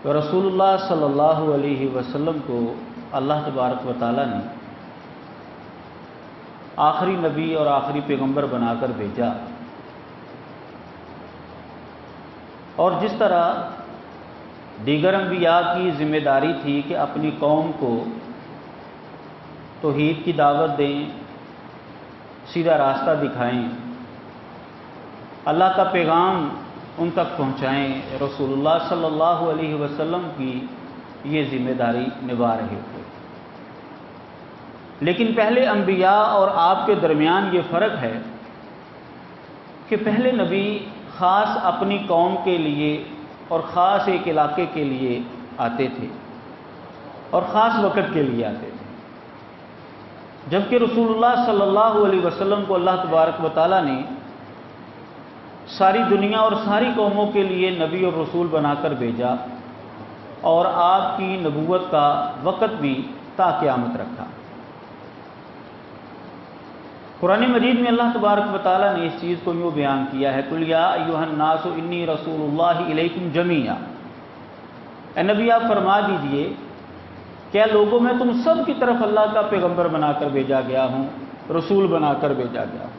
رسول اللہ صلی اللہ علیہ وسلم کو اللہ تبارک و تعالیٰ نے آخری نبی اور آخری پیغمبر بنا کر بھیجا، اور جس طرح دیگر انبیاء کی ذمہ داری تھی کہ اپنی قوم کو توحید کی دعوت دیں، سیدھا راستہ دکھائیں، اللہ کا پیغام ان تک پہنچائیں، رسول اللہ صلی اللہ علیہ وسلم کی یہ ذمہ داری نبھا رہے تھے۔ لیکن پہلے انبیاء اور آپ کے درمیان یہ فرق ہے کہ پہلے نبی خاص اپنی قوم کے لیے اور خاص ایک علاقے کے لیے آتے تھے اور خاص وقت کے لیے آتے تھے، جبکہ رسول اللہ صلی اللہ علیہ وسلم کو اللہ تبارک و تعالیٰ نے ساری دنیا اور ساری قوموں کے لیے نبی اور رسول بنا کر بھیجا، اور آپ کی نبوت کا وقت بھی تا قیامت رکھا۔ قرآن مجید میں اللہ تبارک و تعالیٰ نے اس چیز کو یوں بیان کیا ہے، قُلْ يَا أَيُّهَا النَّاسُ إِنِّي رَسُولُ اللَّهِ إِلَيْكُمْ جَمِيعًا، اے نبی آپ فرما دیجئے کیا لوگوں میں تم سب کی طرف اللہ کا پیغمبر بنا کر بھیجا گیا ہوں، رسول بنا کر بھیجا گیا ہوں۔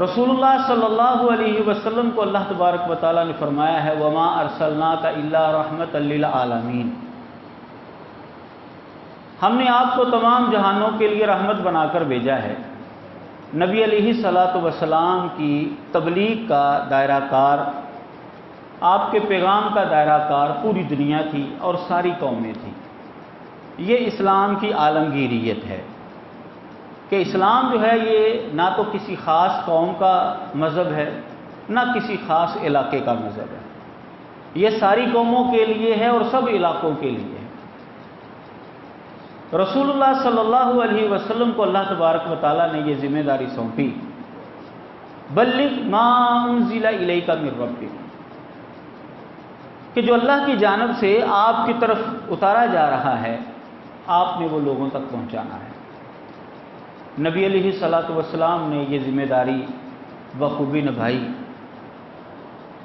رسول اللہ صلی اللہ علیہ وسلم کو اللہ تبارک و تعالیٰ نے فرمایا ہے وَمَا أَرْسَلْنَاكَ إِلَّا رَحْمَةً لِّلْعَالَمِينَ، ہم نے آپ کو تمام جہانوں کے لیے رحمت بنا کر بھیجا ہے۔ نبی علیہ الصلاۃ والسلام کی تبلیغ کا دائرہ کار، آپ کے پیغام کا دائرہ کار پوری دنیا تھی اور ساری قومیں تھیں۔ یہ اسلام کی عالمگیریت ہے کہ اسلام جو ہے یہ نہ تو کسی خاص قوم کا مذہب ہے، نہ کسی خاص علاقے کا مذہب ہے، یہ ساری قوموں کے لیے ہے اور سب علاقوں کے لیے ہے۔ رسول اللہ صلی اللہ علیہ وسلم کو اللہ تبارک و تعالیٰ نے یہ ذمہ داری سونپی، بلغ ما انزل الیک من ربک، کہ جو اللہ کی جانب سے آپ کی طرف اتارا جا رہا ہے آپ نے وہ لوگوں تک پہنچانا ہے۔ نبی علیہ الصلاۃ والسلام نے یہ ذمہ داری بخوبی نبھائی۔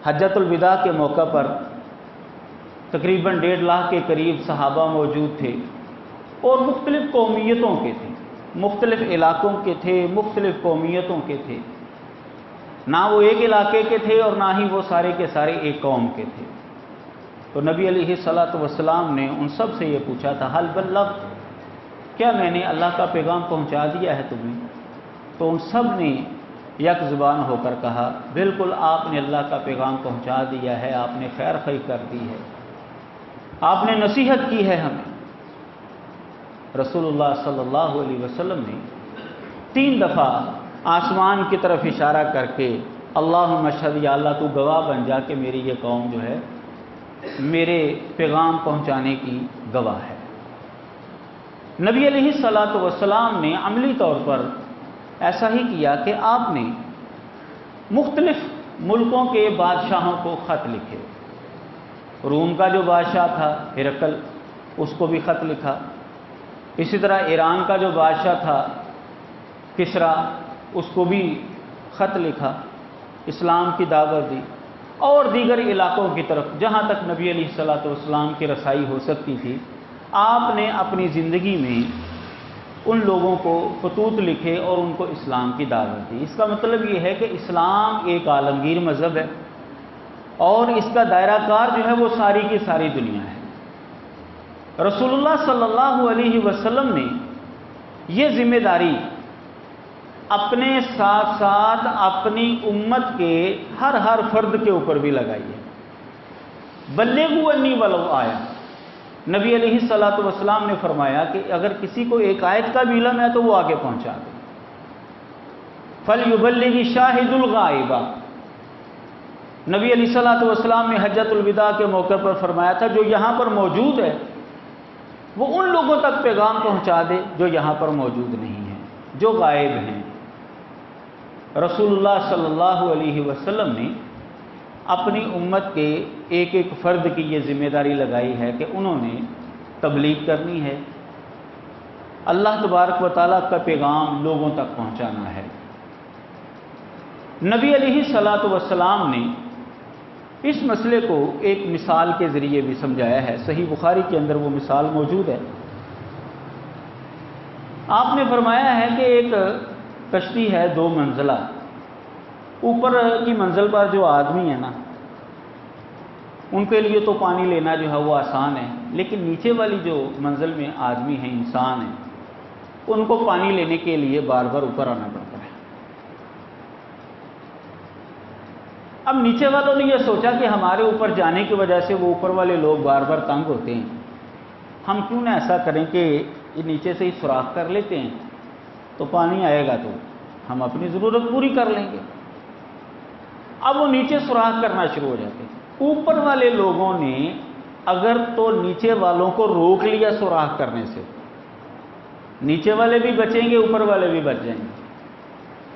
حجۃ الوداع کے موقع پر تقریباً 1.5 لاکھ کے قریب صحابہ موجود تھے، اور مختلف قومیتوں کے تھے، مختلف علاقوں کے تھے، مختلف قومیتوں کے تھے، نہ وہ ایک علاقے کے تھے اور نہ ہی وہ سارے کے سارے ایک قوم کے تھے۔ تو نبی علیہ الصلاۃ والسلام نے ان سب سے یہ پوچھا تھا حل بلغت، کیا میں نے اللہ کا پیغام پہنچا دیا ہے تمہیں؟ تو ان سب نے یک زبان ہو کر کہا بالکل آپ نے اللہ کا پیغام پہنچا دیا ہے، آپ نے خیر خواہی کر دی ہے، آپ نے نصیحت کی ہے ہمیں۔ رسول اللہ صلی اللہ علیہ وسلم نے 3 دفعہ آسمان کی طرف اشارہ کر کے اللہم اشہد، یا اللہ تو گواہ بن جا کہ میری یہ قوم جو ہے میرے پیغام پہنچانے کی گواہ ہے۔ نبی علیہ الصلاۃ والسلام نے عملی طور پر ایسا ہی کیا کہ آپ نے مختلف ملکوں کے بادشاہوں کو خط لکھے۔ روم کا جو بادشاہ تھا ہرقل، اس کو بھی خط لکھا۔ اسی طرح ایران کا جو بادشاہ تھا کسرا، اس کو بھی خط لکھا، اسلام کی دعوت دی، اور دیگر علاقوں کی طرف جہاں تک نبی علیہ الصلاۃ والسلام کی رسائی ہو سکتی تھی آپ نے اپنی زندگی میں ان لوگوں کو خطوط لکھے اور ان کو اسلام کی دعوت دی۔ اس کا مطلب یہ ہے کہ اسلام ایک عالمگیر مذہب ہے اور اس کا دائرہ کار جو ہے وہ ساری کی ساری دنیا ہے۔ رسول اللہ صلی اللہ علیہ وسلم نے یہ ذمہ داری اپنے ساتھ ساتھ اپنی امت کے ہر فرد کے اوپر بھی لگائی ہے۔ بلغوا انی ولو آیا، نبی علیہ الصلاۃ والسلام نے فرمایا کہ اگر کسی کو ایک آیت کا بھی علم ہے تو وہ آگے پہنچا دے۔ فلیبلغ الشاہد الغائب، نبی علیہ الصلاۃ والسلام نے حجۃ الوداع کے موقع پر فرمایا تھا جو یہاں پر موجود ہے وہ ان لوگوں تک پیغام پہنچا دے جو یہاں پر موجود نہیں ہیں، جو غائب ہیں۔ رسول اللہ صلی اللہ علیہ وسلم نے اپنی امت کے ایک فرد کی یہ ذمہ داری لگائی ہے کہ انہوں نے تبلیغ کرنی ہے، اللہ تبارک و تعالیٰ کا پیغام لوگوں تک پہنچانا ہے۔ نبی علیہ الصلاۃ والسلام نے اس مسئلے کو ایک مثال کے ذریعے بھی سمجھایا ہے، صحیح بخاری کے اندر وہ مثال موجود ہے۔ آپ نے فرمایا ہے کہ ایک کشتی ہے 2 منزلہ، اوپر کی منزل پر جو آدمی ہے نا، ان کے لیے تو پانی لینا جو ہے وہ آسان ہے، لیکن نیچے والی جو منزل میں آدمی ہیں، انسان ہیں، ان کو پانی لینے کے لیے بار بار اوپر آنا پڑتا ہے۔ اب نیچے والوں نے یہ سوچا کہ ہمارے اوپر جانے کی وجہ سے وہ اوپر والے لوگ بار بار تنگ ہوتے ہیں، ہم کیوں نہ ایسا کریں کہ یہ نیچے سے ہی سوراخ کر لیتے ہیں، تو پانی آئے گا تو ہم اپنی ضرورت پوری کر لیں گے۔ اب وہ نیچے سوراخ کرنا شروع ہو جاتے ہیں۔ اوپر والے لوگوں نے اگر تو نیچے والوں کو روک لیا سوراخ کرنے سے، نیچے والے بھی بچیں گے، اوپر والے بھی بچ جائیں گے،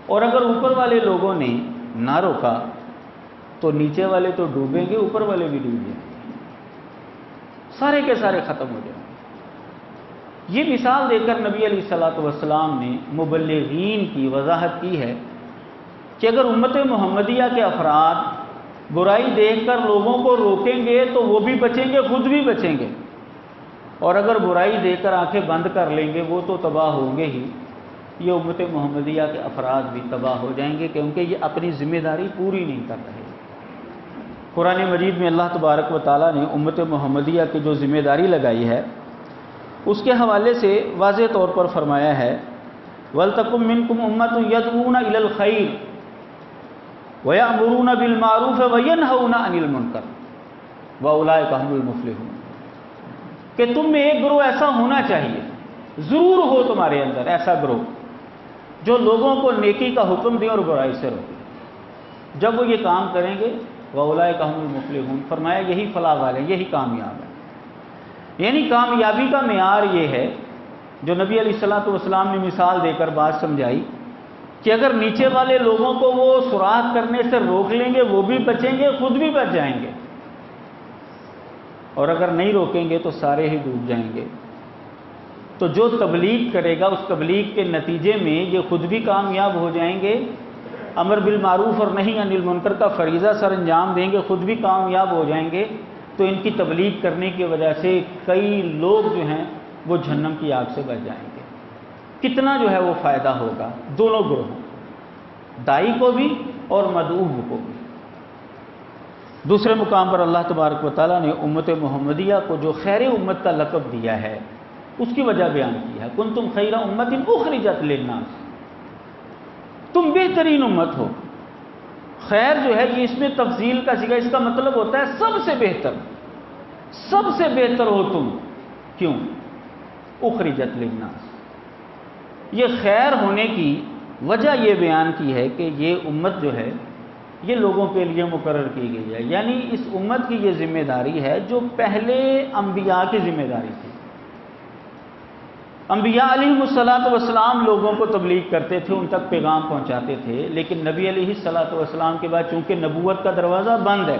اور اگر اوپر والے لوگوں نے نہ روکا تو نیچے والے تو ڈوبیں گے، اوپر والے بھی ڈوب جائیں گے، سارے کے سارے ختم ہو جائیں گے۔ یہ مثال دے کر نبی علیہ الصلوۃ والسلام نے مبلغین کی وضاحت کی ہے کہ اگر امت محمدیہ کے افراد برائی دیکھ کر لوگوں کو روکیں گے تو وہ بھی بچیں گے، خود بھی بچیں گے، اور اگر برائی دیکھ کر آنکھیں بند کر لیں گے وہ تو تباہ ہوں گے ہی، یہ امت محمدیہ کے افراد بھی تباہ ہو جائیں گے، کیونکہ یہ اپنی ذمہ داری پوری نہیں کر رہے۔ قرآن مجید میں اللہ تبارک و تعالیٰ نے امت محمدیہ کی جو ذمہ داری لگائی ہے اس کے حوالے سے واضح طور پر فرمایا ہے، وَلْتَكُن مِّنكُمْ أُمَّةٌ يَدْعُونَ إِلَى الْخَيْرِ وَيَأْمُرُونَ بِالْمَعْرُوفِ وَيَنْهَوْنَ عَنِ الْمُنكَرِ وَأُولَٰئِكَ هُمُ الْمُفْلِحُونَ، کہ تم میں ایک گروہ ایسا ہونا چاہیے، ضرور ہو تمہارے اندر ایسا گروہ جو لوگوں کو نیکی کا حکم دیں اور برائی سے روکے۔ جب وہ یہ کام کریں گے وَأُولَٰئِكَ هُمُ الْمُفْلِحُونَ، فرمایا یہی فلاح والے، یہی کامیاب ہے۔ یعنی کامیابی کا معیار یہ ہے جو نبی علیہ الصلوۃ والسلام نے مثال دے کر بات سمجھائی کہ اگر نیچے والے لوگوں کو وہ سوراخ کرنے سے روک لیں گے وہ بھی بچیں گے، خود بھی بچ جائیں گے، اور اگر نہیں روکیں گے تو سارے ہی ڈوب جائیں گے۔ تو جو تبلیغ کرے گا اس تبلیغ کے نتیجے میں یہ خود بھی کامیاب ہو جائیں گے، امر بالمعروف اور نہی عن المنکر کا فریضہ سر انجام دیں گے، خود بھی کامیاب ہو جائیں گے، تو ان کی تبلیغ کرنے کی وجہ سے کئی لوگ جو ہیں وہ جہنم کی آگ سے بچ جائیں گے۔ کتنا جو ہے وہ فائدہ ہوگا دونوں گروہوں، دائی کو بھی اور مدعو کو بھی۔ دوسرے مقام پر اللہ تبارک و تعالیٰ نے امت محمدیہ کو جو خیر امت کا لقب دیا ہے اس کی وجہ بیان کی ہے، کنتم خیر امت اخرجت للناس، تم بہترین امت ہو۔ خیر جو ہے یہ اس میں تفضیل کا صیغہ، اس کا مطلب ہوتا ہے سب سے بہتر، سب سے بہتر ہو تم۔ کیوں؟ اخرجت للناس، یہ خیر ہونے کی وجہ یہ بیان کی ہے کہ یہ امت جو ہے یہ لوگوں کے لیے مقرر کی گئی ہے، یعنی اس امت کی یہ ذمہ داری ہے جو پہلے انبیاء کی ذمہ داری تھی۔ انبیاء علیہ الصلوۃ والسلام لوگوں کو تبلیغ کرتے تھے، ان تک پیغام پہنچاتے تھے، لیکن نبی علیہ الصلوۃ والسلام کے بعد چونکہ نبوت کا دروازہ بند ہے،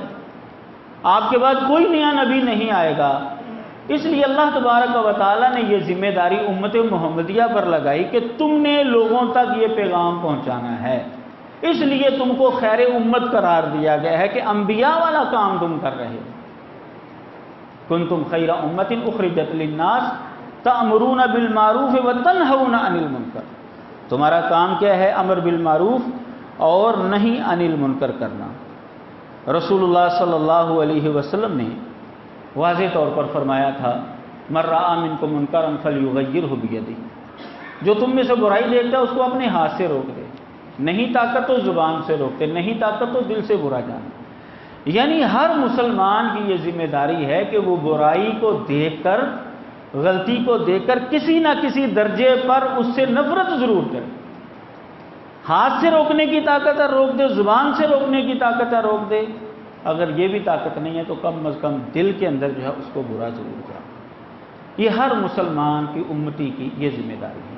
آپ کے بعد کوئی نیا نبی نہیں آئے گا، اس لیے اللہ تبارک و تعالیٰ نے یہ ذمہ داری امت محمدیہ پر لگائی کہ تم نے لوگوں تک یہ پیغام پہنچانا ہے، اس لیے تم کو خیر امت قرار دیا گیا ہے کہ انبیاء والا کام تم کر رہے ہو۔ کنتم خیر امت اخرجت للناس تأمرون بالمعروف وتنہون عن المنکر، تمہارا کام کیا ہے؟ امر بالمعروف اور نہی عن المنکر کرنا۔ رسول اللہ صلی اللہ علیہ وسلم نے واضح طور پر فرمایا تھا، من رأى منکم منکرا فلیغیرہ بیدہ، جو تم میں سے برائی دیکھتا ہے اس کو اپنے ہاتھ سے روک دے، نہیں طاقت تو زبان سے روکتے، نہیں طاقت تو دل سے برا جانا۔ یعنی ہر مسلمان کی یہ ذمہ داری ہے کہ وہ برائی کو دیکھ کر، غلطی کو دیکھ کر کسی نہ کسی درجے پر اس سے نفرت ضرور کرے۔ ہاتھ سے روکنے کی طاقت ہے روک دے، زبان سے روکنے کی طاقت ہے روک دے، اگر یہ بھی طاقت نہیں ہے تو کم از کم دل کے اندر جو ہے اس کو برا ضرور کرے۔ یہ ہر مسلمان کی امتی کی یہ ذمہ داری ہے۔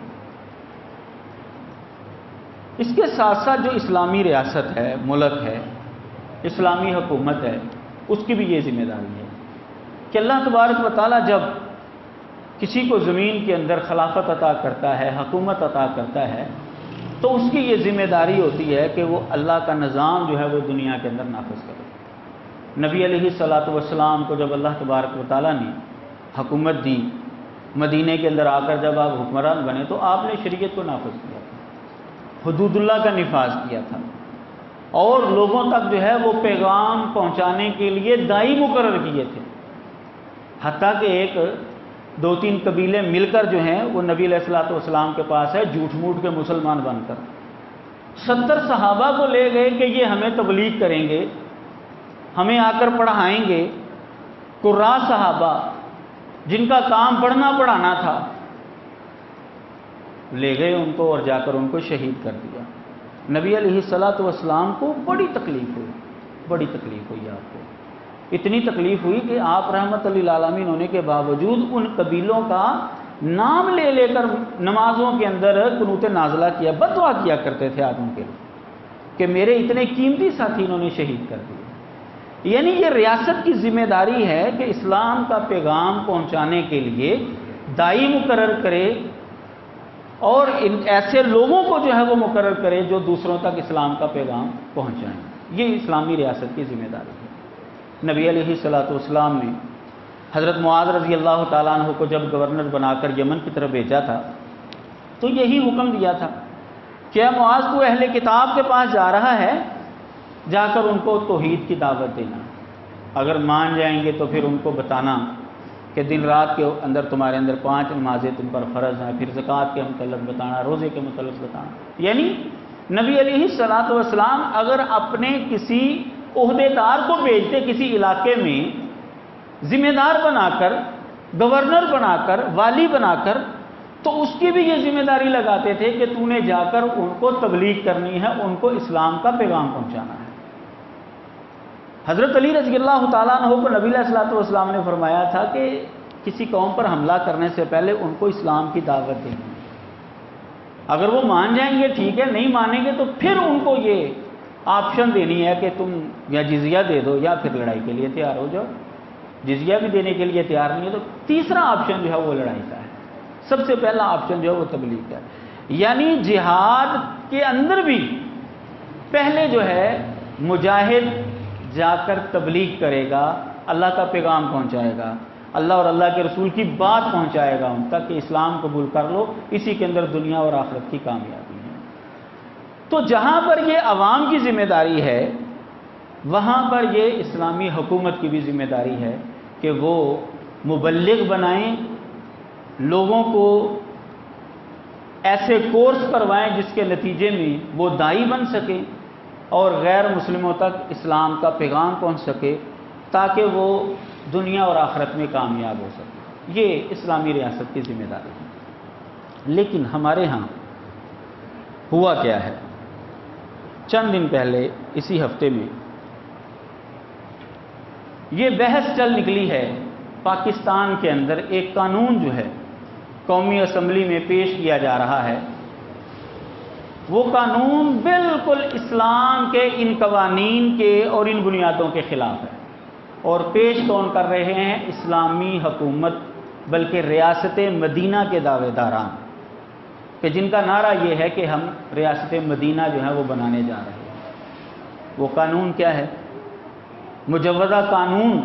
اس کے ساتھ ساتھ جو اسلامی ریاست ہے، ملک ہے، اسلامی حکومت ہے، اس کی بھی یہ ذمہ داری ہے کہ اللہ تبارک و تعالیٰ جب کسی کو زمین کے اندر خلافت عطا کرتا ہے، حکومت عطا کرتا ہے، تو اس کی یہ ذمہ داری ہوتی ہے کہ وہ اللہ کا نظام جو ہے وہ دنیا کے اندر نافذ کرے۔ نبی علیہ الصلوۃ والسلام کو جب اللہ تبارک و تعالیٰ نے حکومت دی، مدینہ کے اندر آ کر جب آپ حکمران بنے تو آپ نے شریعت کو نافذ کیا تھا، حدود اللہ کا نفاذ کیا تھا، اور لوگوں تک جو ہے وہ پیغام پہنچانے کے لیے داعی مقرر کیے تھے۔ حتیٰ کہ ایک دو تین قبیلے مل کر جو ہیں وہ نبی علیہ الصلوۃ والسلام کے پاس ہے جھوٹ موٹ کے مسلمان بن کر 70 صحابہ کو لے گئے کہ یہ ہمیں تبلیغ کریں گے، ہمیں آ کر پڑھائیں گے۔ قراء صحابہ جن کا کام پڑھنا پڑھانا تھا لے گئے ان کو اور جا کر ان کو شہید کر دیا۔ نبی علیہ الصلوۃ والسلام کو بڑی تکلیف ہوئی آپ کو، اتنی تکلیف ہوئی کہ آپ رحمت للعالمین ہونے کے باوجود ان قبیلوں کا نام لے لے کر نمازوں کے اندر قنوت نازلہ کیا، بددعا کیا کرتے تھے آدم کے لیے کہ میرے اتنے قیمتی ساتھی انہوں نے شہید کر دیے۔ یعنی یہ ریاست کی ذمہ داری ہے کہ اسلام کا پیغام پہنچانے کے لیے داعی مقرر کرے اور ایسے لوگوں کو جو ہے وہ مقرر کرے جو دوسروں تک اسلام کا پیغام پہنچائیں۔ یہ اسلامی ریاست کی ذمہ داری ہے۔ نبی علیہ الصلوۃ والسلام نے حضرت معاذ رضی اللہ تعالیٰ عنہ کو جب گورنر بنا کر یمن کی طرف بھیجا تھا تو یہی حکم دیا تھا کہ اے معاذ تو اہل کتاب کے پاس جا رہا ہے، جا کر ان کو توحید کی دعوت دینا، اگر مان جائیں گے تو پھر ان کو بتانا کہ دن رات کے اندر تمہارے اندر 5 نمازیں تم پر فرض ہیں، پھر زکوٰۃ کے متعلق بتانا، روزے کے متعلق بتانا۔ یعنی نبی علیہ الصلوۃ والسلام اگر اپنے کسی عہدے دار کو بھیجتے کسی علاقے میں ذمہ دار بنا کر، گورنر بنا کر، والی بنا کر، تو اس کی بھی یہ ذمہ داری لگاتے تھے کہ تو نے جا کر ان کو تبلیغ کرنی ہے، ان کو اسلام کا پیغام پہنچانا ہے۔ حضرت علی رضی اللہ تعالیٰ عنہ کو نبی علیہ الصلوۃ والسلام نے فرمایا تھا کہ کسی قوم پر حملہ کرنے سے پہلے ان کو اسلام کی دعوت دینی ہے، اگر وہ مان جائیں گے ٹھیک ہے، نہیں مانیں گے تو پھر ان کو یہ آپشن دینی ہے کہ تم یا جزیہ دے دو یا پھر لڑائی کے لیے تیار ہو جاؤ۔ جزیہ بھی دینے کے لیے تیار نہیں ہے تو تیسرا آپشن جو ہے وہ لڑائی کا ہے، سب سے پہلا آپشن جو ہے وہ تبلیغ کا ہے۔ یعنی جہاد کے اندر بھی پہلے جو ہے مجاہد جا کر تبلیغ کرے گا، اللہ کا پیغام پہنچائے گا، اللہ اور اللہ کے رسول کی بات پہنچائے گا ان تک کہ اسلام قبول کر لو، اسی کے اندر دنیا اور آخرت کی کامیابی ہے۔ تو جہاں پر یہ عوام کی ذمہ داری ہے وہاں پر یہ اسلامی حکومت کی بھی ذمہ داری ہے کہ وہ مبلغ بنائیں، لوگوں کو ایسے کورس کروائیں جس کے نتیجے میں وہ داعی بن سکیں اور غیر مسلموں تک اسلام کا پیغام پہنچ سکے تاکہ وہ دنیا اور آخرت میں کامیاب ہو سکے۔ یہ اسلامی ریاست کی ذمہ داری ہے۔ لیکن ہمارے ہاں ہوا کیا ہے، چند دن پہلے اسی ہفتے میں یہ بحث چل نکلی ہے، پاکستان کے اندر ایک قانون جو ہے قومی اسمبلی میں پیش کیا جا رہا ہے، وہ قانون بالکل اسلام کے ان قوانین کے اور ان بنیادوں کے خلاف ہے، اور پیش کون کر رہے ہیں؟ اسلامی حکومت، بلکہ ریاست مدینہ کے دعوے داران، کہ جن کا نعرہ یہ ہے کہ ہم ریاست مدینہ جو ہے وہ بنانے جا رہے ہیں۔ وہ قانون کیا ہے؟ مجوزہ قانون،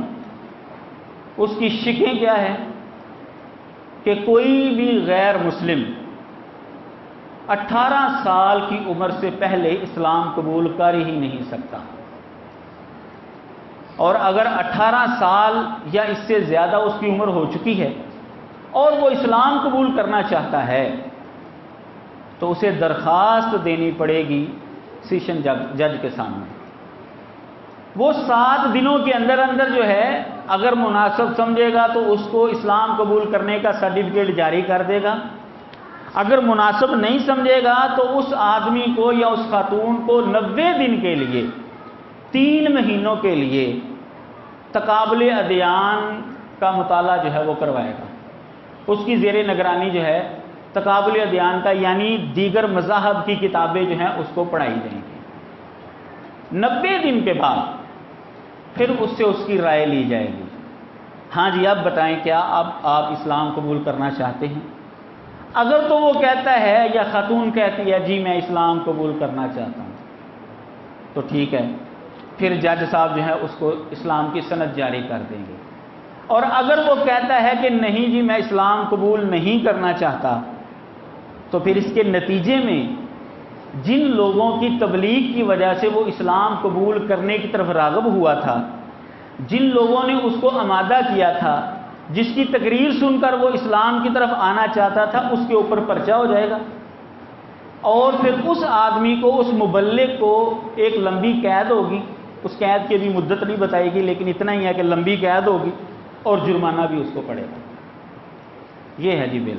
اس کی شکیں کیا ہے کہ کوئی بھی غیر مسلم 18 سال کی عمر سے پہلے اسلام قبول کر ہی نہیں سکتا، اور اگر 18 سال یا اس سے زیادہ اس کی عمر ہو چکی ہے اور وہ اسلام قبول کرنا چاہتا ہے تو اسے درخواست دینی پڑے گی سیشن جج کے سامنے۔ وہ 7 دنوں کے اندر اندر جو ہے اگر مناسب سمجھے گا تو اس کو اسلام قبول کرنے کا سرٹیفکیٹ جاری کر دے گا، اگر مناسب نہیں سمجھے گا تو اس آدمی کو یا اس خاتون کو 90 دن کے لیے 3 مہینوں کے لیے تقابل ادیان کا مطالعہ جو ہے وہ کروائے گا۔ اس کی زیر نگرانی جو ہے تقابل ادیان کا، یعنی دیگر مذاہب کی کتابیں جو ہیں اس کو پڑھائی جائیں گی۔ 90 دن کے بعد پھر اس سے اس کی رائے لی جائے گی، ہاں جی اب بتائیں کیا اب آپ اسلام قبول کرنا چاہتے ہیں؟ اگر تو وہ کہتا ہے یا خاتون کہتی ہے جی میں اسلام قبول کرنا چاہتا ہوں تو ٹھیک ہے، پھر جج صاحب جو ہے اس کو اسلام کی سند جاری کر دیں گے۔ اور اگر وہ کہتا ہے کہ نہیں جی میں اسلام قبول نہیں کرنا چاہتا، تو پھر اس کے نتیجے میں جن لوگوں کی تبلیغ کی وجہ سے وہ اسلام قبول کرنے کی طرف راغب ہوا تھا، جن لوگوں نے اس کو آمادہ کیا تھا، جس کی تقریر سن کر وہ اسلام کی طرف آنا چاہتا تھا، اس کے اوپر پرچہ ہو جائے گا، اور پھر اس آدمی کو، اس مبلغ کو ایک لمبی قید ہوگی۔ اس قید کی بھی مدت نہیں بتائے گی، لیکن اتنا ہی ہے کہ لمبی قید ہوگی اور جرمانہ بھی اس کو پڑے گا۔ یہ ہے جی بل۔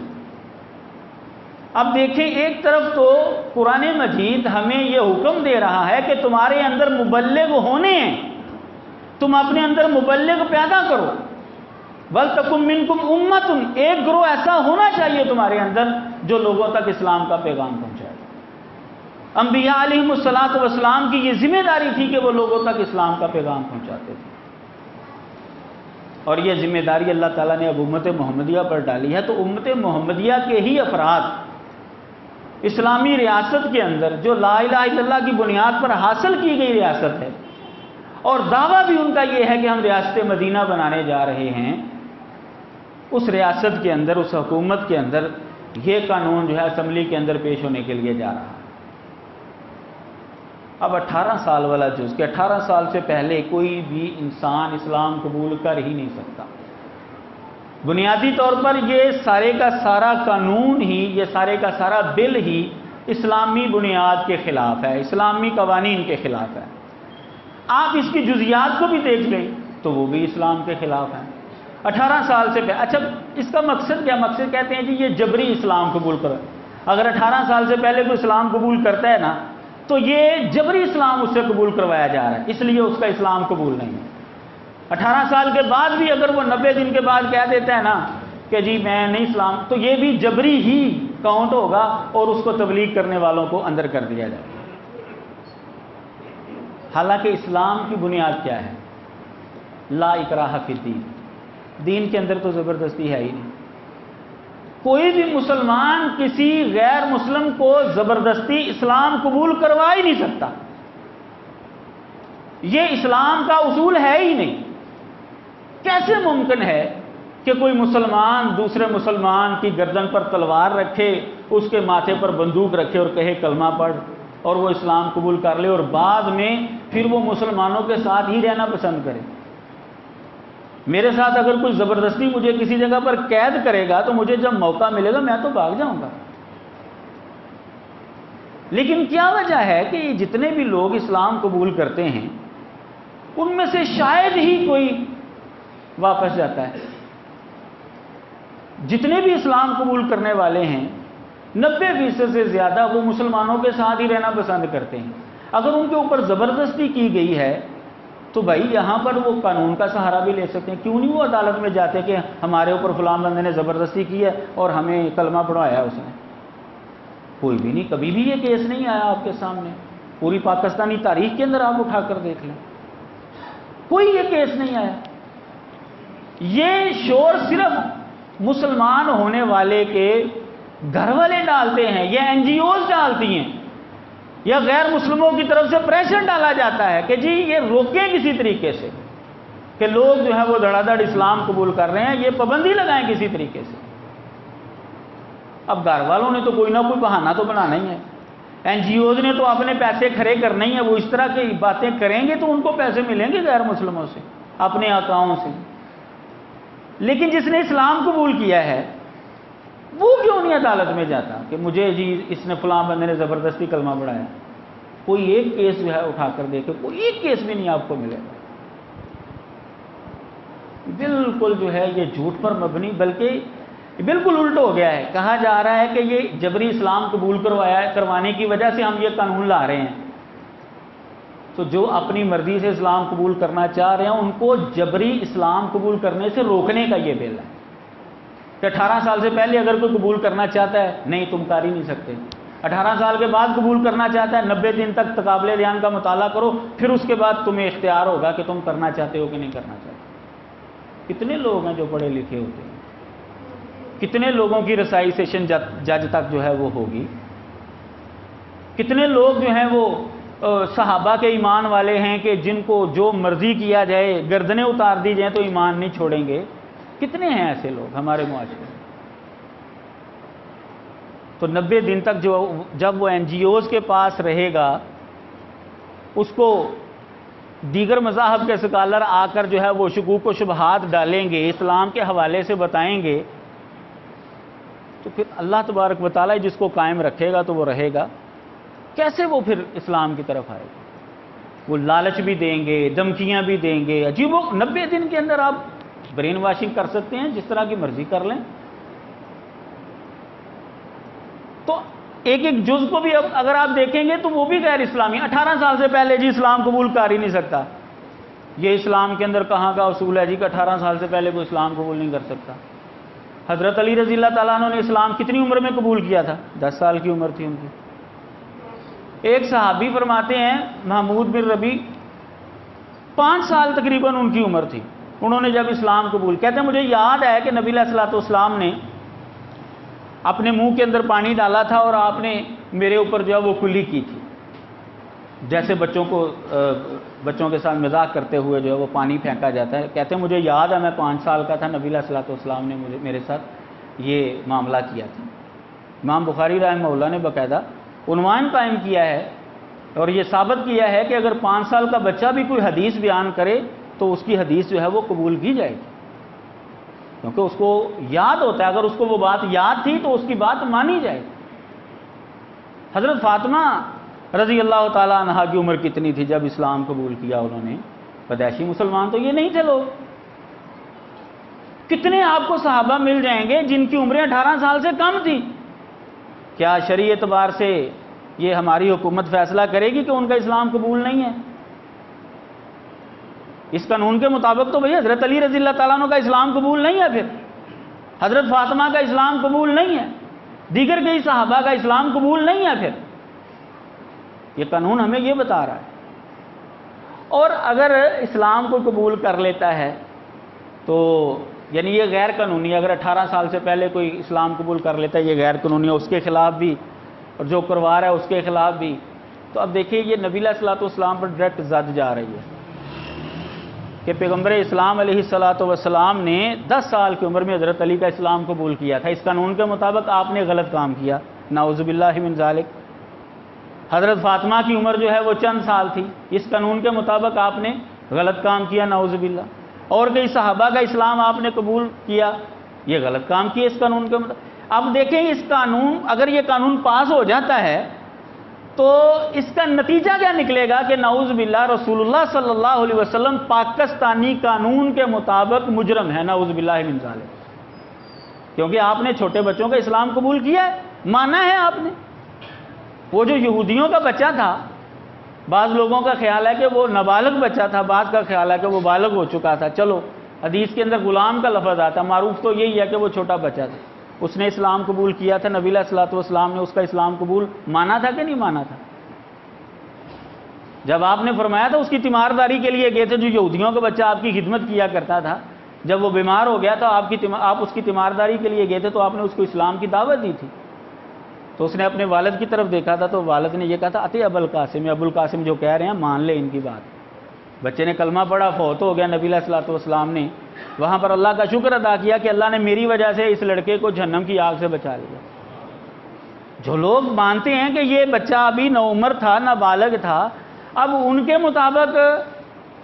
اب دیکھیں، ایک طرف تو قرآن مجید ہمیں یہ حکم دے رہا ہے کہ تمہارے اندر مبلغ ہونے ہیں، تم اپنے اندر مبلغ پیدا کرو۔ وَلْتَكُن مِّنكُمْ أُمَّةٌ، ایک گروہ ایسا ہونا چاہیے تمہارے اندر جو لوگوں تک اسلام کا پیغام پہنچائے۔ انبیاء علیہم الصلوۃ والسلام کی یہ ذمہ داری تھی کہ وہ لوگوں تک اسلام کا پیغام پہنچاتے تھے، اور یہ ذمہ داری اللہ تعالیٰ نے اب امت محمدیہ پر ڈالی ہے۔ تو امت محمدیہ کے ہی افراد اسلامی ریاست کے اندر، جو لا الہ الا اللہ کی بنیاد پر حاصل کی گئی ریاست ہے، اور دعویٰ بھی ان کا یہ ہے کہ ہم ریاست مدینہ بنانے جا رہے ہیں، اس ریاست کے اندر، اس حکومت کے اندر یہ قانون جو ہے اسمبلی کے اندر پیش ہونے کے لیے جا رہا ہے۔ اب 18 سال والا جز، کہ 18 سال سے پہلے کوئی بھی انسان اسلام قبول کر ہی نہیں سکتا۔ بنیادی طور پر یہ سارے کا سارا قانون ہی، یہ سارے کا سارا بل ہی اسلامی بنیاد کے خلاف ہے، اسلامی قوانین کے خلاف ہے۔ آپ اس کی جزیات کو بھی دیکھ لیں تو وہ بھی اسلام کے خلاف ہیں۔ 18 سال سے پہلے، اچھا اس کا مقصد کیا؟ مقصد کہتے ہیں جی یہ جبری اسلام قبول کرو۔ اگر 18 سال سے پہلے کوئی اسلام قبول کرتا ہے نا، تو یہ جبری اسلام اس سے قبول کروایا جا رہا ہے، اس لیے اس کا اسلام قبول نہیں ہے۔ 18 سال کے بعد بھی اگر وہ 90 دن کے بعد کہہ دیتا ہے نا کہ جی میں نہیں اسلام، تو یہ بھی جبری ہی کاؤنٹ ہوگا اور اس کو تبلیغ کرنے والوں کو اندر کر دیا جائے گا۔ حالانکہ اسلام کی بنیاد کیا ہے؟ لا اکراہ فی الدین، دین کے اندر تو زبردستی ہے ہی نہیں۔ کوئی بھی مسلمان کسی غیر مسلم کو زبردستی اسلام قبول کروا ہی نہیں سکتا، یہ اسلام کا اصول ہے ہی نہیں۔ کیسے ممکن ہے کہ کوئی مسلمان دوسرے مسلمان کی گردن پر تلوار رکھے، اس کے ماتھے پر بندوق رکھے اور کہے کلمہ پڑھ، اور وہ اسلام قبول کر لے، اور بعد میں پھر وہ مسلمانوں کے ساتھ ہی رہنا پسند کرے؟ میرے ساتھ اگر کوئی زبردستی مجھے کسی جگہ پر قید کرے گا تو مجھے جب موقع ملے گا میں تو بھاگ جاؤں گا۔ لیکن کیا وجہ ہے کہ جتنے بھی لوگ اسلام قبول کرتے ہیں ان میں سے شاید ہی کوئی واپس جاتا ہے۔ جتنے بھی اسلام قبول کرنے والے ہیں 90% سے زیادہ وہ مسلمانوں کے ساتھ ہی رہنا پسند کرتے ہیں۔ اگر ان کے اوپر زبردستی کی گئی ہے تو بھائی یہاں پر وہ قانون کا سہارا بھی لے سکتے ہیں، کیوں نہیں وہ عدالت میں جاتے کہ ہمارے اوپر فلاں بندے نے زبردستی کی ہے اور ہمیں کلمہ پڑھوایا ہے اس نے؟ کوئی بھی نہیں، کبھی بھی یہ کیس نہیں آیا آپ کے سامنے، پوری پاکستانی تاریخ کے اندر آپ اٹھا کر دیکھ لیں، کوئی یہ کیس نہیں آیا۔ یہ شور صرف مسلمان ہونے والے کے گھر والے ڈالتے ہیں، یہ NGOs ڈالتی ہیں، یا غیر مسلموں کی طرف سے پریشر ڈالا جاتا ہے کہ جی یہ روکیں کسی طریقے سے کہ لوگ جو ہے وہ دھڑا دھڑ اسلام قبول کر رہے ہیں، یہ پابندی لگائیں کسی طریقے سے۔ اب گھر والوں نے تو کوئی نہ کوئی بہانہ تو بنانا ہی ہے، NGOs نے تو اپنے پیسے کھڑے کرنے ہی ہیں، وہ اس طرح کی باتیں کریں گے تو ان کو پیسے ملیں گے غیر مسلموں سے، اپنے آقاؤں سے۔ لیکن جس نے اسلام قبول کیا ہے وہ کیوں نہیں عدالت میں جاتا کہ مجھے جی اس نے فلاں بندے نے زبردستی کلمہ پڑھایا؟ کوئی ایک کیس جو ہے اٹھا کر دیکھے، کوئی ایک کیس بھی نہیں آپ کو ملے گا۔ بالکل جو ہے یہ جھوٹ پر مبنی، بلکہ بالکل الٹ ہو گیا ہے۔ کہا جا رہا ہے کہ یہ جبری اسلام قبول کروانے کی وجہ سے ہم یہ قانون لا رہے ہیں، تو جو اپنی مرضی سے اسلام قبول کرنا چاہ رہے ہیں ان کو جبری اسلام قبول کرنے سے روکنے کا یہ بل ہے کہ 18 سال سے پہلے اگر کوئی قبول کرنا چاہتا ہے نہیں تم کر ہی نہیں سکتے، 18 سال کے بعد قبول کرنا چاہتا ہے 90 دن تک تقابل ریان کا مطالعہ کرو، پھر اس کے بعد تمہیں اختیار ہوگا کہ تم کرنا چاہتے ہو کہ نہیں کرنا چاہتے۔ کتنے لوگ ہیں جو پڑھے لکھے ہوتے ہیں، کتنے لوگوں کی رسائی سیشن جج تک جو ہے وہ ہوگی، کتنے لوگ جو ہیں وہ صحابہ کے ایمان والے ہیں کہ جن کو جو مرضی کیا جائے، گردنیں اتار دی جائیں تو ایمان نہیں چھوڑیں گے؟ کتنے ہیں ایسے لوگ ہمارے معاشرے میں؟ تو 90 دن تک جب وہ NGOs کے پاس رہے گا، اس کو دیگر مذاہب کے سکالر آ کر جو ہے وہ شکوک و شبہات ڈالیں گے، اسلام کے حوالے سے بتائیں گے، تو پھر اللہ تبارک و تعالیٰ جس کو قائم رکھے گا تو وہ رہے گا۔ کیسے وہ پھر اسلام کی طرف آئے گا؟ وہ لالچ بھی دیں گے، دھمکیاں بھی دیں گے، عجیب 90 دن کے اندر آپ برین واشنگ کر سکتے ہیں، جس طرح کی مرضی کر لیں۔ تو ایک ایک جز کو بھی اگر آپ دیکھیں گے تو وہ بھی غیر اسلامی۔ 18 سال سے پہلے جی اسلام قبول کر ہی نہیں سکتا، یہ اسلام کے اندر کہاں کا اصول ہے جی کہ 18 سال سے پہلے کوئی اسلام قبول نہیں کر سکتا؟ حضرت علی رضی اللہ تعالیٰ عنہ نے اسلام کتنی عمر میں قبول کیا تھا؟ 10 سال کی عمر تھی ان کی۔ ایک صحابی فرماتے ہیں محمود بن ربی، 5 سال تقریباً ان کی عمر تھی، انہوں نے جب اسلام قبول، کہتے ہیں مجھے یاد ہے کہ نبی علیہ الصلوۃ والسلام نے اپنے منہ کے اندر پانی ڈالا تھا اور آپ نے میرے اوپر جو ہے وہ کلی کی تھی، جیسے بچوں کے ساتھ مذاق کرتے ہوئے جو ہے وہ پانی پھینکا جاتا ہے۔ کہتے ہیں مجھے یاد ہے میں 5 سال کا تھا، نبی علیہ الصلوۃ والسلام نے میرے ساتھ یہ معاملہ کیا تھا۔ امام بخاری رحمہ اللہ نے باقاعدہ عنوان قائم کیا ہے اور یہ ثابت کیا ہے کہ اگر 5 سال کا بچہ بھی کوئی حدیث بیان کرے تو اس کی حدیث جو ہے وہ قبول کی جائے گی، کیونکہ اس کو یاد ہوتا ہے، اگر اس کو وہ بات یاد تھی تو اس کی بات مانی جائے گی۔ حضرت فاطمہ رضی اللہ تعالیٰ عنہ کی عمر کتنی تھی جب اسلام قبول کیا انہوں نے؟ پیدائشی مسلمان تو یہ نہیں تھے لوگ۔ کتنے آپ کو صحابہ مل جائیں گے جن کی عمریں 18 سال سے کم تھی؟ کیا شرعی اعتبار سے یہ ہماری حکومت فیصلہ کرے گی کہ ان کا اسلام قبول نہیں ہے؟ اس قانون کے مطابق تو بھئی حضرت علی رضی اللہ تعالیٰ عنہ کا اسلام قبول نہیں ہے، پھر حضرت فاطمہ کا اسلام قبول نہیں ہے، دیگر کئی صحابہ کا اسلام قبول نہیں ہے۔ پھر یہ قانون ہمیں یہ بتا رہا ہے۔ اور اگر اسلام کو قبول کر لیتا ہے تو یعنی یہ غیر قانونی ہے، اگر 18 سال سے پہلے کوئی اسلام قبول کر لیتا ہے یہ غیر قانونی ہے، اس کے خلاف بھی، اور جو کروا رہا ہے اس کے خلاف بھی۔ تو اب دیکھیے یہ نبی علیہ الصلوۃ والسلام پر ڈائریکٹ زد جا رہی ہے کہ پیغمبر اسلام علیہ الصلوۃ والسلام نے 10 سال کی عمر میں حضرت علی کا اسلام قبول کیا تھا، اس قانون کے مطابق آپ نے غلط کام کیا، نعوذ باللہ من ذالک۔ حضرت فاطمہ کی عمر جو ہے وہ چند سال تھی، اس قانون کے مطابق آپ نے غلط کام کیا، نعوذ باللہ۔ اور کئی صحابہ کا اسلام آپ نے قبول کیا، یہ غلط کام کیا اس قانون کے مطابق۔ اب دیکھیں اس قانون، اگر یہ قانون پاس ہو جاتا ہے تو اس کا نتیجہ کیا نکلے گا کہ نعوذ باللہ رسول اللہ صلی اللہ علیہ وسلم پاکستانی قانون کے مطابق مجرم ہے، نعوذ باللہ من ذالک، کیونکہ آپ نے چھوٹے بچوں کا اسلام قبول کیا ہے، مانا ہے آپ نے۔ وہ جو یہودیوں کا بچہ تھا، بعض لوگوں کا خیال ہے کہ وہ نابالغ بچہ تھا، بعض کا خیال ہے کہ وہ بالغ ہو چکا تھا، چلو حدیث کے اندر غلام کا لفظ آتا، معروف تو یہی ہے کہ وہ چھوٹا بچہ تھا، اس نے اسلام قبول کیا تھا، نبی علیہ الصلوۃ والسلام نے اس کا اسلام قبول مانا تھا کہ نہیں مانا تھا؟ جب آپ نے فرمایا تھا اس کی تیمارداری کے لیے گئے تھے، جو یہودیوں کا بچہ آپ کی خدمت کیا کرتا تھا، جب وہ بیمار ہو گیا تو آپ اس کی تیمارداری کے لیے گئے تھے تو آپ نے اس کو اسلام کی دعوت دی تھی، تو اس نے اپنے والد کی طرف دیکھا تھا تو والد نے یہ کہا تھا اتے ابو القاسم، ابو القاسم جو کہہ رہے ہیں مان لے ان کی بات۔ بچے نے کلمہ پڑھا، فوت ہو گیا، نبی علیہ الصلوۃ والسلام نے وہاں پر اللہ کا شکر ادا کیا کہ اللہ نے میری وجہ سے اس لڑکے کو جہنم کی آگ سے بچا لیا۔ جو لوگ مانتے ہیں کہ یہ بچہ ابھی نوعمر تھا، نابالغ تھا، اب ان کے مطابق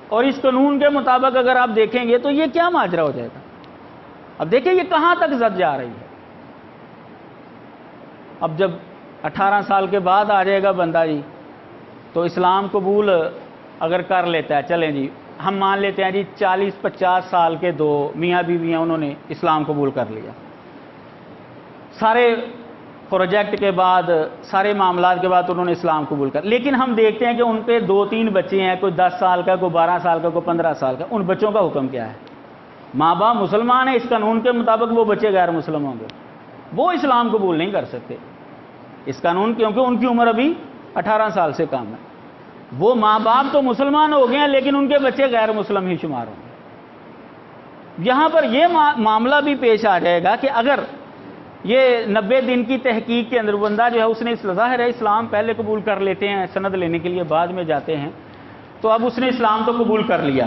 اور اس قانون کے مطابق اگر آپ دیکھیں گے تو یہ کیا ماجرا ہو جائے گا؟ اب دیکھیں یہ کہاں تک زد جا رہی ہے۔ اب جب 18 سال کے بعد آ جائے گا بندہ جی تو اسلام قبول اگر کر لیتا ہے، چلیں جی ہم مان لیتے ہیں جی 40-50 سال کے دو میاں بیوی ہیں، انہوں نے اسلام قبول کر لیا، سارے پروجیکٹ کے بعد، سارے معاملات کے بعد انہوں نے اسلام قبول کر، لیکن ہم دیکھتے ہیں کہ ان پہ 2-3 بچے ہیں، کوئی 10 سال کا، کوئی 12 سال کا، کوئی 15 سال کا۔ ان بچوں کا حکم کیا ہے؟ ماں باپ مسلمان ہیں، اس قانون کے مطابق وہ بچے غیر مسلم ہوں گے، وہ اسلام قبول نہیں کر سکتے اس قانون، کیونکہ ان کی عمر ابھی 18 سال سے کم ہے۔ وہ ماں باپ تو مسلمان ہو گئے ہیں لیکن ان کے بچے غیر مسلم ہی شمار ہوں گے۔ یہاں پر یہ معاملہ بھی پیش آ جائے گا کہ اگر یہ 90 دن کی تحقیق کے اندر بندہ جو ہے اس نے ظاہر ہے اسلام پہلے قبول کر لیتے ہیں، سند لینے کے لیے بعد میں جاتے ہیں، تو اب اس نے اسلام تو قبول کر لیا،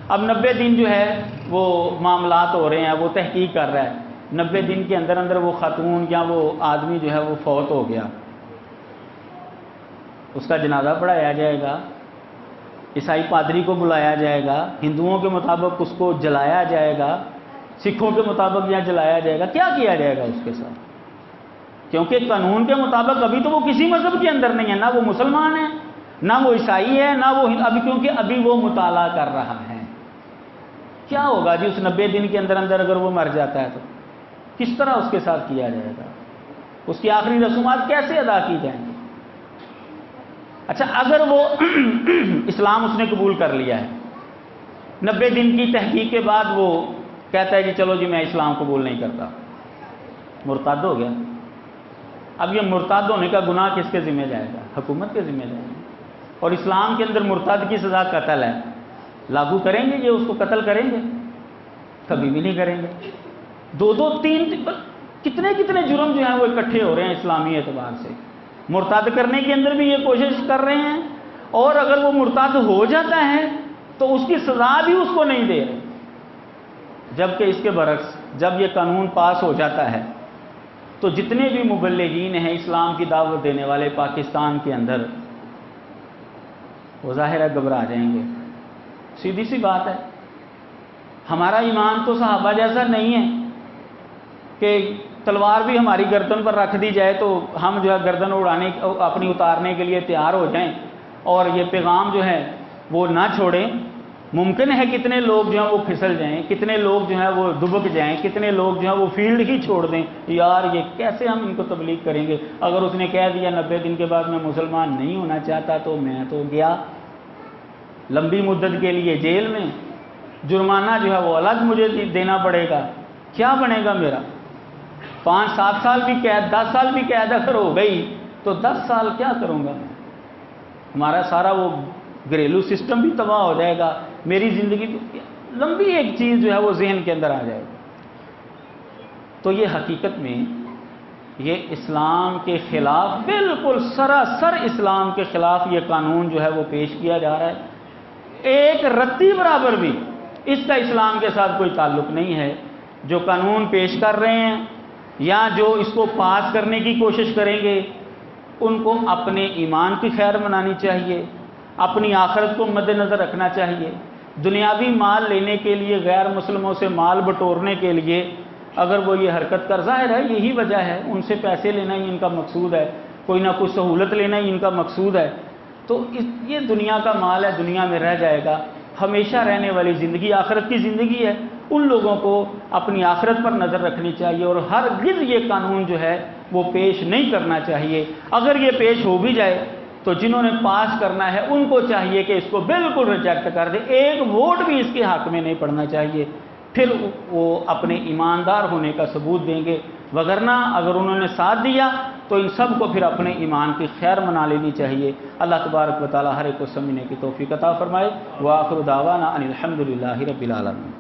اب 90 دن جو ہے وہ معاملات ہو رہے ہیں، وہ تحقیق کر رہا ہے، 90 دن کے اندر اندر وہ خاتون یا وہ آدمی جو ہے وہ فوت ہو گیا، اس کا جنازہ پڑھایا جائے گا، عیسائی پادری کو بلایا جائے گا، ہندوؤں کے مطابق اس کو جلایا جائے گا، سکھوں کے مطابق یا جلایا جائے گا، کیا کیا جائے گا اس کے ساتھ؟ کیونکہ قانون کے مطابق ابھی تو وہ کسی مذہب کے اندر نہیں ہے، نہ وہ مسلمان ہے، نہ وہ عیسائی ہے، نہ وہ ابھی، کیونکہ ابھی وہ مطالعہ کر رہا ہے۔ کیا ہوگا جی اس 90 دن کے اندر اندر اگر وہ مر جاتا ہے تو کس طرح اس کے ساتھ کیا جائے گا؟ اس کی آخری رسومات کیسے ادا کی جائیں گی؟ اچھا اگر وہ اسلام اس نے قبول کر لیا ہے، 90 دن کی تحقیق کے بعد وہ کہتا ہے جی چلو جی میں اسلام قبول نہیں کرتا، مرتد ہو گیا، اب یہ مرتد ہونے کا گناہ کس کے ذمہ جائے گا؟ حکومت کے ذمہ جائے گا، اور اسلام کے اندر مرتد کی سزا قتل ہے، لاگو کریں گے یہ اس کو قتل کریں گے؟ کبھی بھی نہیں کریں گے۔ دو دو تین کتنے کتنے جرم جو ہیں وہ اکٹھے ہو رہے ہیں اسلامی اعتبار سے، مرتد کرنے کے اندر بھی یہ کوشش کر رہے ہیں، اور اگر وہ مرتد ہو جاتا ہے تو اس کی سزا بھی اس کو نہیں دے رہے، جبکہ اس کے برعکس جب یہ قانون پاس ہو جاتا ہے تو جتنے بھی مبلغین ہیں اسلام کی دعوت دینے والے پاکستان کے اندر، وہ ظاہر ہے گھبرا جائیں گے۔ سیدھی سی بات ہے، ہمارا ایمان تو صحابہ جیسا نہیں ہے کہ تلوار بھی ہماری گردن پر رکھ دی جائے تو ہم جو ہے گردن اڑانے اپنی اتارنے کے لیے تیار ہو جائیں اور یہ پیغام جو ہے وہ نہ چھوڑیں۔ ممکن ہے کتنے لوگ جو ہیں وہ پھسل جائیں، کتنے لوگ جو ہیں وہ دبک جائیں، کتنے لوگ جو ہیں وہ فیلڈ ہی چھوڑ دیں، یار یہ کیسے ہم ان کو تبلیغ کریں گے؟ اگر اس نے کہہ دیا 90 دن کے بعد میں مسلمان نہیں ہونا چاہتا تو میں تو گیا لمبی مدت کے لیے جیل میں، جرمانہ جو ہے وہ الگ مجھے دینا پڑے گا، کیا بنے گا میرا؟ 5-7 سال بھی قید، 10 سال بھی قید اگر ہو گئی تو 10 سال کیا کروں گا میں؟ ہمارا سارا وہ گھریلو سسٹم بھی تباہ ہو جائے گا، میری زندگی لمبی ایک چیز جو ہے وہ ذہن کے اندر آ جائے گی۔ تو یہ حقیقت میں یہ اسلام کے خلاف، بالکل سراسر اسلام کے خلاف یہ قانون جو ہے وہ پیش کیا جا رہا ہے، ایک رتی برابر بھی اس کا اسلام کے ساتھ کوئی تعلق نہیں ہے۔ جو قانون پیش کر رہے ہیں یا جو اس کو پاس کرنے کی کوشش کریں گے ان کو اپنے ایمان کی خیر منانی چاہیے، اپنی آخرت کو مد نظر رکھنا چاہیے۔ دنیاوی مال لینے کے لیے، غیر مسلموں سے مال بٹورنے کے لیے اگر وہ یہ حرکت کر، ظاہر ہے یہی وجہ ہے، ان سے پیسے لینا ہی ان کا مقصود ہے، کوئی نہ کوئی سہولت لینا ہی ان کا مقصود ہے، تو یہ دنیا کا مال ہے، دنیا میں رہ جائے گا، ہمیشہ رہنے والی زندگی آخرت کی زندگی ہے۔ ان لوگوں کو اپنی آخرت پر نظر رکھنی چاہیے اور ہرگز یہ قانون جو ہے وہ پیش نہیں کرنا چاہیے۔ اگر یہ پیش ہو بھی جائے تو جنہوں نے پاس کرنا ہے ان کو چاہیے کہ اس کو بالکل ریجیکٹ کر دیں، ایک ووٹ بھی اس کے حق میں نہیں پڑنا چاہیے، پھر وہ اپنے ایماندار ہونے کا ثبوت دیں گے، وگرنہ اگر انہوں نے ساتھ دیا تو ان سب کو پھر اپنے ایمان کی خیر منا لینی چاہیے۔ اللہ تبارک و تعالی ہر ایک کو سمجھنے کی توفیق عطا فرمائے۔ وآخر دعوانا ان الحمد للہ رب العالمین۔